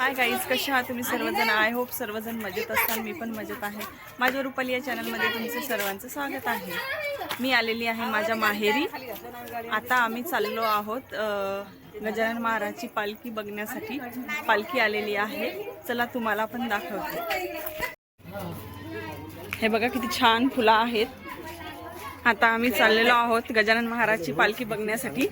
Hi guys, कसे आहात तुम्ही सर्वजण? आय होप सर्वजण मजेत असताल. मी पण मजेत आहे. माझ्या रुपाली या चॅनलमध्ये तुमचे सर्वांचं स्वागत आहे. मी आलेली आहे माझ्या माहेरी. आता आम्ही चाललो आहोत गजानन महाराजची पालखी बघण्यासाठी. पालखी आलेली आहे, चला तुम्हाला पण दाखवते. हे बघा किती छान फुलं आहेत. आता आम्ही चाललेलो आहोत गजानन महाराजची पालखी बघण्यासाठी.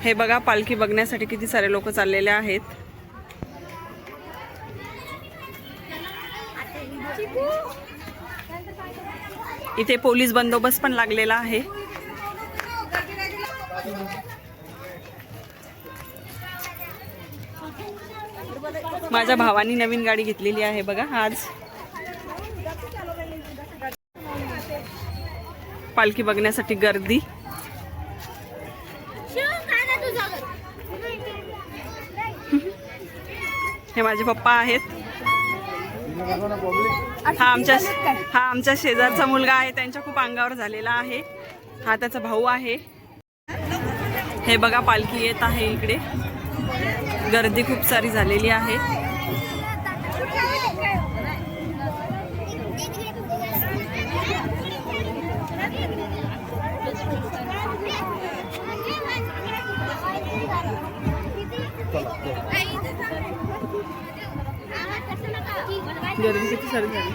हे बघा पालखी बघण्यासाठी किती सारे लोक चाललेले आहेत. इथे पोलीस बंदोबस्त पण लागलेला आहे. माझ्या भावानी नवीन गाडी घेतलेली आहे बघा. आज पालखी बघण्यासाठी गर्दी. हे माझे पप्पा आहेत. हा आमच्या शेजारचा मुलगा आहे. त्यांच्या खूप अंगावर झालेला आहे. हा त्याचा भाऊ आहे. हे बघा पालखी येत आहे इकडे. गर्दी खूप सारी झालेली आहे. गर्दी किती सारी झाली.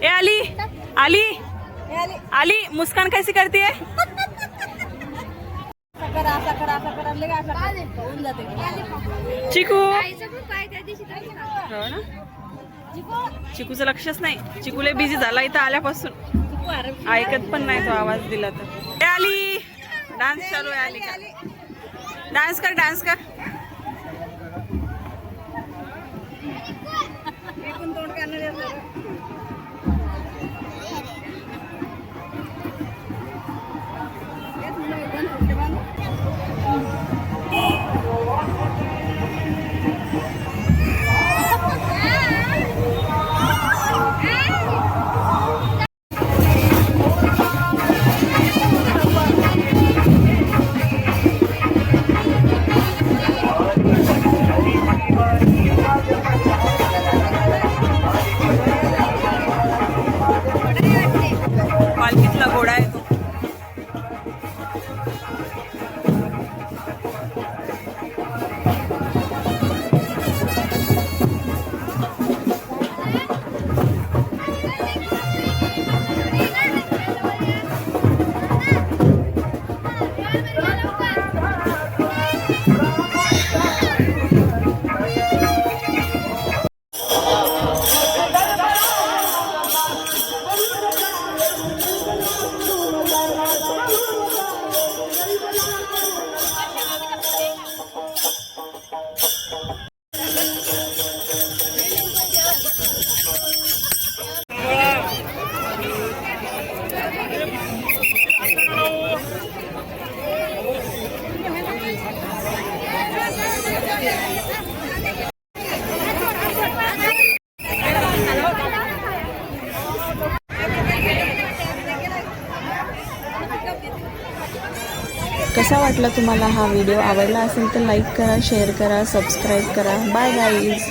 ए आली आली आली, मुस्कान कैसी करती है? चिकू हो ना, चिकूचं लक्षच नाही. चिकूले बिझी झाला इथं आल्यापासून. ऐकत पण नाही तो आवाज दिला तर. ए आली, डान्स चालू आहे. आली का? डान्स कर, डान्स कर. पालखीतला घोडा आहे तो. कसा वाटला तुम्हाला हा व्हिडिओ? आवडला असेल तर लाईक करा, शेअर करा, सबस्क्राईब करा. Bye guys.